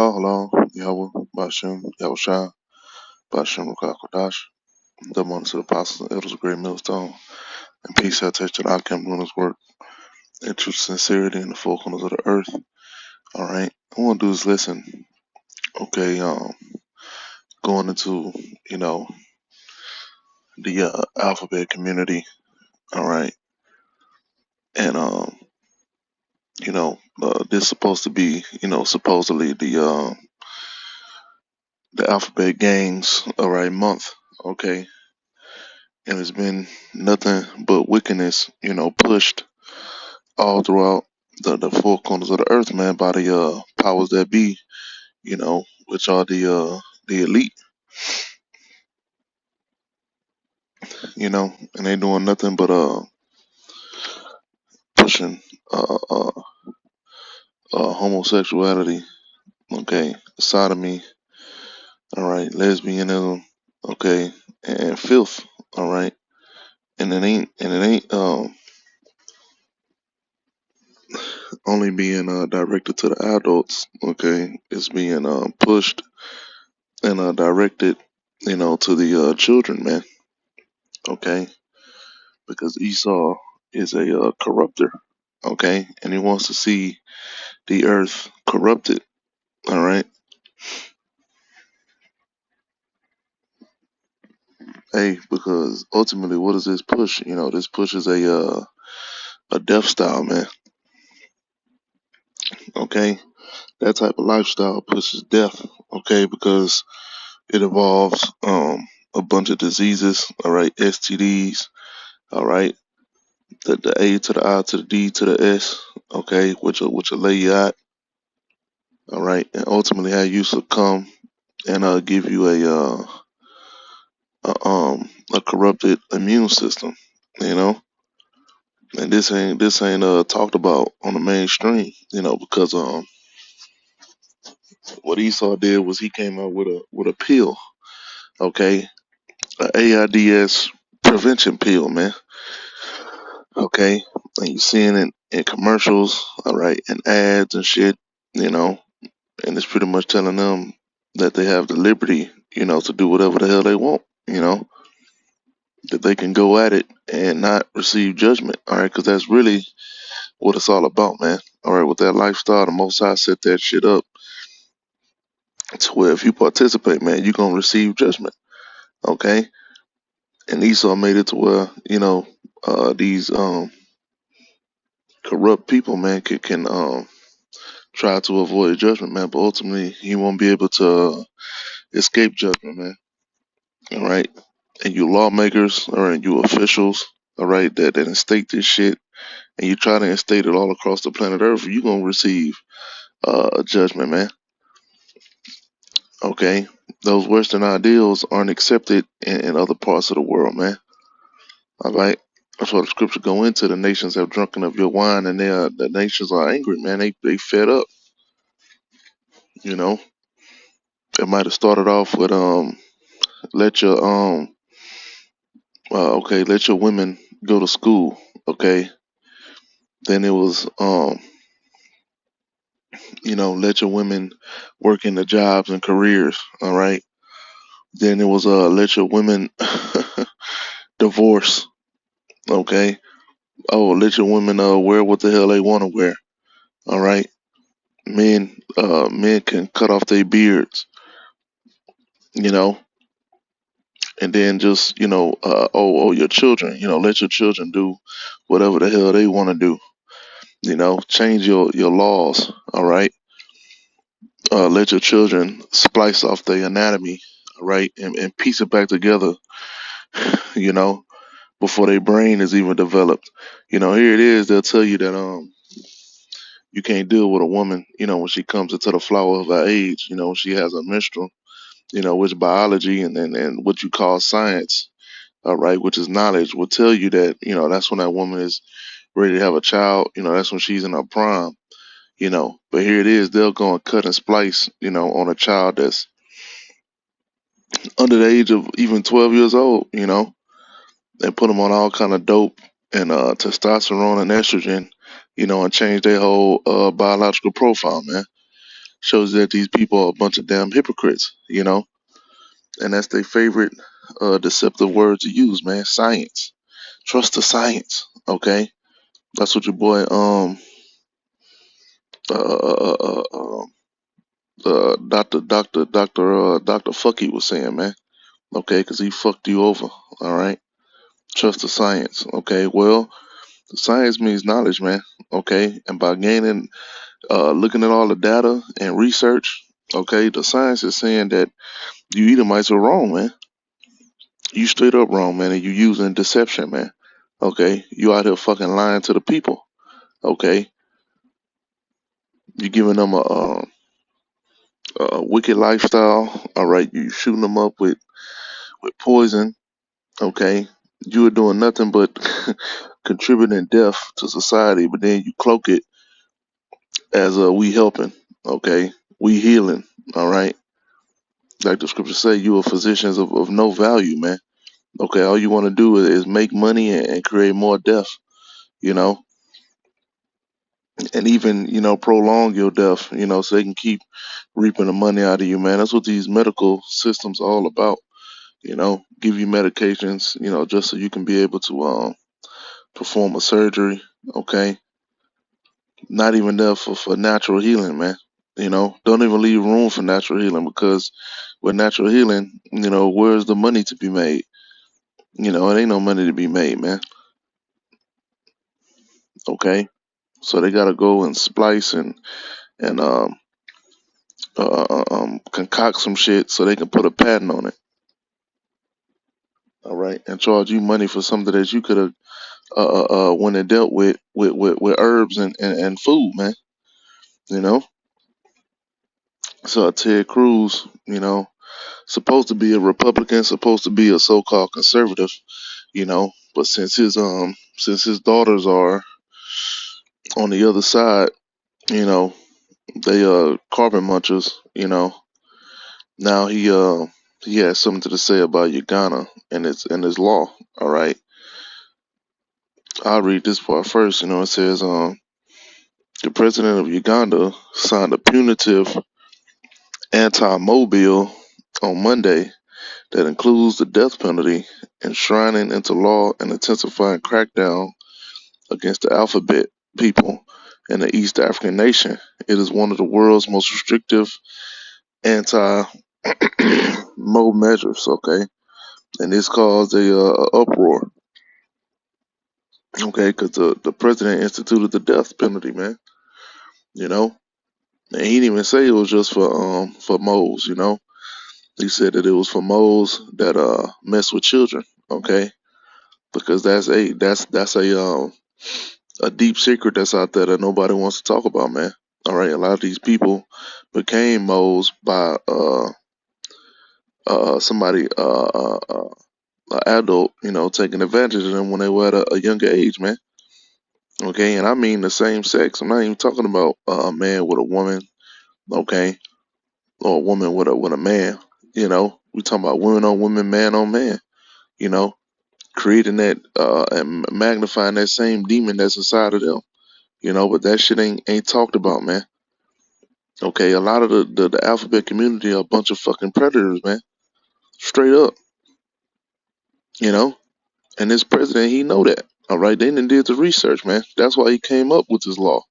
Hello, Yahweh, Bashem, Yahushua, Bashem, Rakakwadash, the one to the apostles, and elders of great millstone, and peace I touch to the outcome doing his work, and true sincerity in the four corners of the earth. Alright, I want to do is listen, okay, going into, you know, the alphabet community, alright, and, this is supposed to be, supposedly the alphabet gangs, alright, month, okay, and it's been nothing but wickedness, pushed all throughout the four corners of the earth, man, by the powers that be, which are the elite, and they doing nothing but pushing uh, uh, homosexuality, okay, sodomy, all right, lesbianism, okay, and filth, all right, and it ain't only being directed to the adults, okay, it's being pushed and directed, to the children, man, okay, because Esau is a corrupter, okay, and he wants to see the earth corrupted, all right. Hey, because ultimately, what does this push? This pushes a death style, man. Okay, that type of lifestyle pushes death. Okay, because it involves a bunch of diseases. All right, STDs. All right, the A to the I to the D to the S. Okay, which will lay you out. All right, and ultimately how you succumb and give you a corrupted immune system, you know. And this ain't talked about on the mainstream, because what Esau did was he came out with a pill, okay, a AIDS prevention pill, man, okay, and you seeing it in commercials, all right, and ads and shit, you know, and it's pretty much telling them that they have the liberty, to do whatever the hell they want, that they can go at it and not receive judgment, all right, because that's really what it's all about, man. All right, with that lifestyle, the Most High set that shit up to where if you participate, man, you're gonna receive judgment, okay? And Esau made it to where these corrupt people, man, can try to avoid judgment, man, but ultimately he won't be able to escape judgment, man. All right, and you lawmakers, all right, you officials, all right, that instate this shit, and you try to instate it all across the planet Earth, you're gonna receive judgment, man. Okay, those Western ideals aren't accepted in other parts of the world, man. All right, that's why the scripture go into. The nations have drunken of your wine, and the nations are angry, man. They fed up. You know, it might have started off with let your let your women go to school. Okay, then it was let your women work in the jobs and careers. All right, then it was let your women divorce. Okay, oh, let your women wear what the hell they want to wear. All right, men can cut off their beards, you know, and then just your children, let your children do whatever the hell they want to do. Change your laws. All right, let your children splice off their anatomy. All right, and piece it back together. You know, before their brain is even developed. Here it is. They'll tell you that you can't deal with a woman, when she comes into the flower of her age, when she has a menstrual, which biology and what you call science, all right, which is knowledge, will tell you that, that's when that woman is ready to have a child, that's when she's in her prime, But here it is, they'll go and cut and splice, on a child that's under the age of even 12 years old, and put them on all kind of dope and testosterone and estrogen, and change their whole biological profile, man. Shows that these people are a bunch of damn hypocrites, and that's their favorite deceptive word to use, man. Science. Trust the science. Okay, that's what your boy uh, uh, uh, uh, Doctor Fucky was saying, man. Okay, because he fucked you over. All right, trust the science. Okay, well, the science means knowledge, man. Okay, and by gaining, looking at all the data and research, okay, the science is saying that you Edomites are wrong, man. You straight up wrong, man, and you using deception, man. Okay, you out here fucking lying to the people. Okay, you giving them a wicked lifestyle. All right, you shooting them up with poison. Okay, you are doing nothing but contributing death to society, but then you cloak it as we helping. Okay, we healing. All right, like the scriptures say, you are physicians of no value, man. Okay, all you want to do is make money and create more death. You know, and even prolong your death, so they can keep reaping the money out of you, man. That's what these medical systems are all about. Give you medications, just so you can be able to perform a surgery. Okay, not even there for natural healing, man. Don't even leave room for natural healing, because with natural healing, where's the money to be made? It ain't no money to be made, man. Okay, so they gotta go and splice and concoct some shit so they can put a patent on it. All right, and charge you money for something that you could have when it dealt with herbs and food, man. You know, so Ted Cruz, supposed to be a Republican, supposed to be a so-called conservative, but since his daughters are on the other side, you know, they carbon munchers, now he has something to say about Uganda and its law. All right, I'll read this part first. It says the president of Uganda signed a punitive anti-mobile on Monday that includes the death penalty, enshrining into law an intensifying crackdown against the alphabet people in the East African nation. It is one of the world's most restrictive anti-mo measures, okay? And this caused a uproar, okay? Because the president instituted the death penalty, man, you know? And he didn't even say it was just for moles, He said that it was for moles that mess with children, okay? Because that's a deep secret that's out there that nobody wants to talk about, man. All right, a lot of these people became moles by somebody an adult, taking advantage of them when they were at a younger age, man. Okay, and I mean the same sex. I'm not even talking about a man with a woman, okay, or a woman with a man. We talking about women on women, man on man. You know, creating that and magnifying that same demon that's inside of them. But that shit ain't talked about, man. Okay, a lot of the alphabet community are a bunch of fucking predators, man. Straight up, you know. And this president, he know that. All right, they done did the research, man. That's why he came up with this law.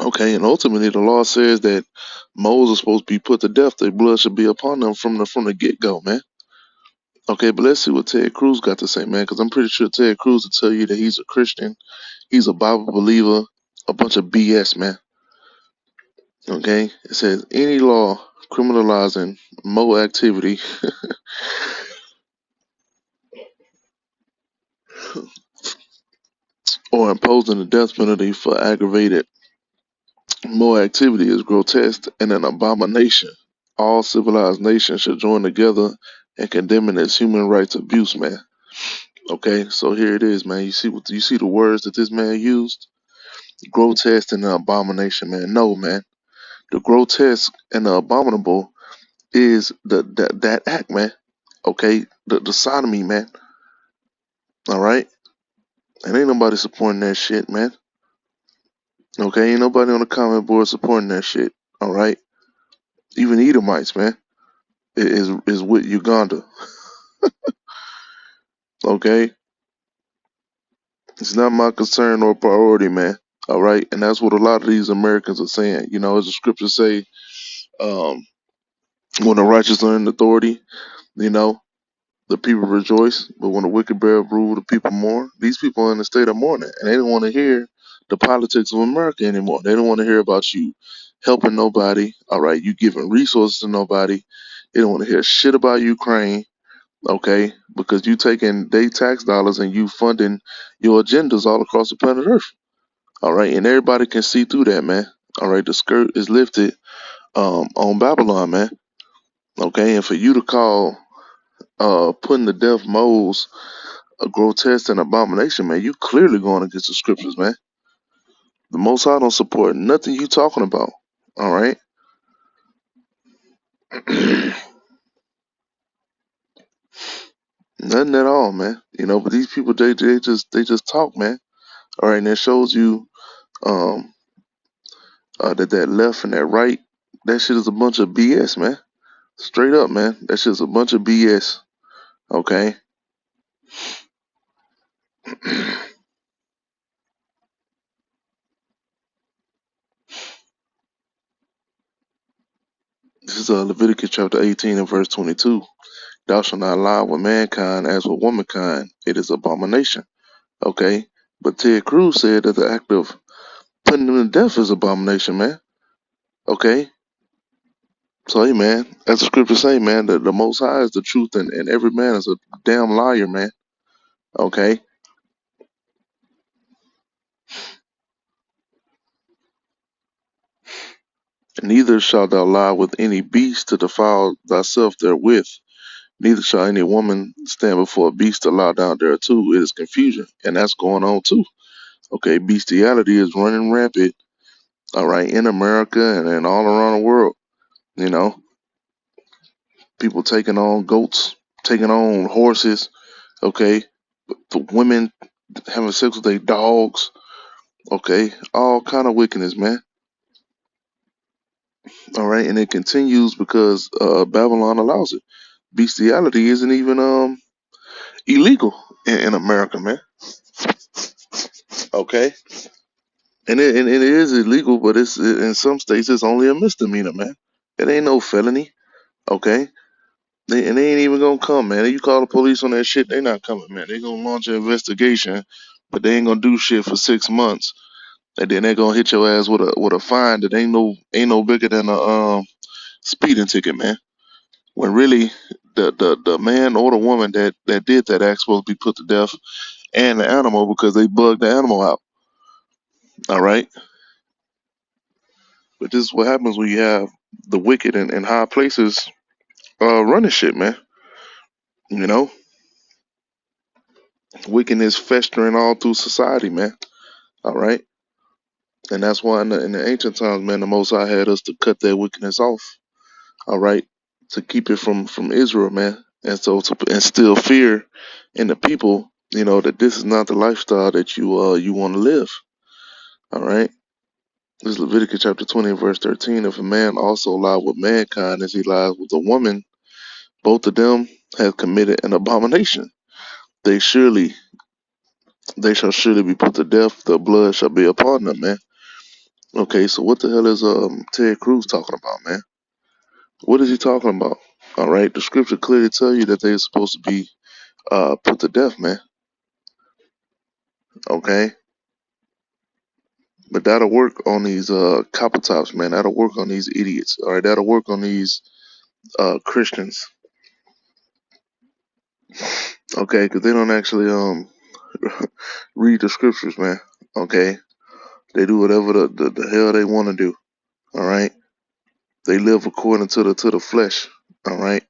Okay, and ultimately the law says that moles are supposed to be put to death. Their blood should be upon them from the get go, man. Okay, but let's see what Ted Cruz got to say, man. Because I'm pretty sure Ted Cruz will tell you that he's a Christian, he's a Bible believer, a bunch of BS, man. Okay, it says any law criminalizing mole activity or imposing the death penalty for aggravated mole activity is grotesque and an abomination. All civilized nations should join together in condemning this human rights abuse, man. Okay, so here it is, man. You see the words that this man used? Grotesque and an abomination, man. No, man. The grotesque and the abominable is that act, man. Okay, the sodomy, man. All right, and ain't nobody supporting that shit, man. Okay, ain't nobody on the comment board supporting that shit. All right, even Edomites, man, is with Uganda. Okay, it's not my concern or priority, man. All right, and that's what a lot of these Americans are saying. You know, as the scriptures say, um, when the righteous are in authority, you know, the people rejoice. But when the wicked bear rule, the people mourn. These people are in a state of mourning, and they don't want to hear the politics of America anymore. They don't want to hear about you helping nobody. All right, you giving resources to nobody. They don't want to hear shit about Ukraine. Okay, because you taking their tax dollars and you funding your agendas all across the planet Earth. All right, and everybody can see through that, man. All right, the skirt is lifted on Babylon, man. Okay, and for you to call putting the death moles a grotesque and abomination, man, you clearly going against the scriptures, man. The Most High don't support nothing you talking about. All right, nothing at all, man. You know, but these people they just talk, man. All right, and it shows you um that left and that right, that shit is a bunch of BS, man. Straight up, man. That shit's a bunch of BS. Okay. This is Leviticus chapter 18 and verse 22. Thou shalt not lie with mankind as with womankind. It is abomination. Okay. But Ted Cruz said that the act of putting them to death is abomination, man. Okay. So, hey, man, as the scriptures say, man, the Most High is the truth, and every man is a damn liar, man. Okay. Neither shalt thou lie with any beast to defile thyself therewith. Neither shall any woman stand before a beast to lie down there too. It is confusion. And that's going on too. Okay, bestiality is running rampant, all right, in America and all around the world. You know, people taking on goats, taking on horses, okay, the women having sex with their dogs, okay, all kind of wickedness, man. All right, and it continues because Babylon allows it. Bestiality isn't even illegal in America, man. Okay, and it is illegal, but it's in some states it's only a misdemeanor, man. It ain't no felony. Okay, they ain't even gonna come, man. You call the police on that shit, they not coming, man. They gonna launch an investigation, but they ain't gonna do shit for 6 months, and then they gonna hit your ass with a fine that ain't no bigger than a speeding ticket, man. When really the man or the woman that did that act supposed to be put to death, and the animal because they bugged the animal out. All right, but this is what happens when you have the wicked in high places running shit, man. You know, wickedness festering all through society, man. All right, and that's why in the ancient times, man, the Most High had us to cut that wickedness off. All right, to keep it from Israel, man, and so to instill fear in the people, you know, that this is not the lifestyle that you want to live. All right. This is Leviticus chapter 20, verse 13. If a man also lie with mankind as he lies with a woman, both of them have committed an abomination. They surely, they shall surely be put to death. The blood shall be upon them, man. Okay, so what the hell is Ted Cruz talking about, man? What is he talking about? All right, the scripture clearly tell you that they're supposed to be put to death, man. Okay, but that'll work on these copper tops, man. That'll work on these idiots. All right, that'll work on these Christians. Okay, because they don't actually read the scriptures, man. Okay, they do whatever the hell they want to do. All right, they live according to the flesh. All right,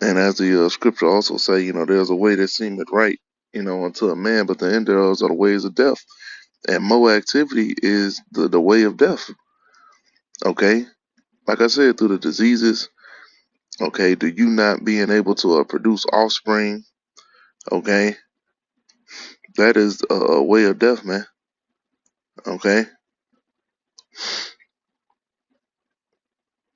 and as the scripture also say, you know, there's a way that seemeth right, you know, unto a man, but the end thereof are the ways of death. And more activity is the way of death. Okay, like I said, through the diseases. Okay, do you not being able to produce offspring? Okay, that is a way of death, man. Okay,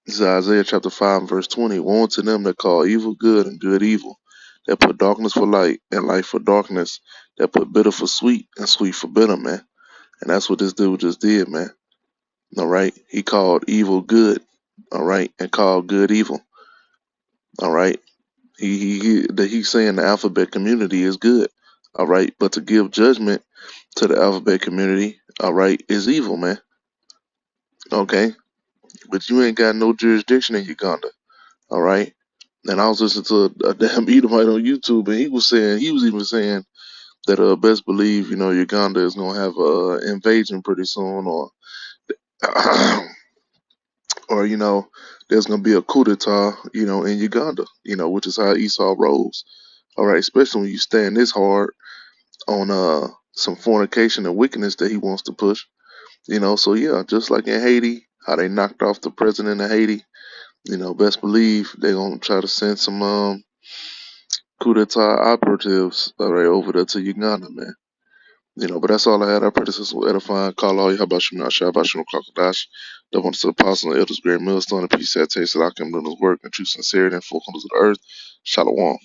this is Isaiah chapter 5 and verse 20. Woe to them that call evil good and good evil, that put darkness for light and light for darkness, that put bitter for sweet and sweet for bitter, man. And that's what this dude just did, man. All right, he called evil good, all right, and called good evil. All right, he's saying the alphabet community is good, all right, but to give judgment to the alphabet community, all right, is evil, man. Okay, but you ain't got no jurisdiction in Uganda, all right. And I was listening to a damn Edomite on YouTube, and he was even saying that best believe Uganda is gonna have a invasion pretty soon, or or there's gonna be a coup d'état, in Uganda, which is how Esau rolls. All right, especially when you stand this hard on some fornication and wickedness that he wants to push. So yeah, just like in Haiti, how they knocked off the president of Haiti, best believe they're gonna try to send some coup d'etat operatives over there to Uganda, man. But that's all I had. I pray this is edifying. Call all you. How about you, not shy about you, crocodiles? Double to the apostle and elders, great millstone, and peace that takes that I can do this work and true sincerity and full corners of the earth. Shalom.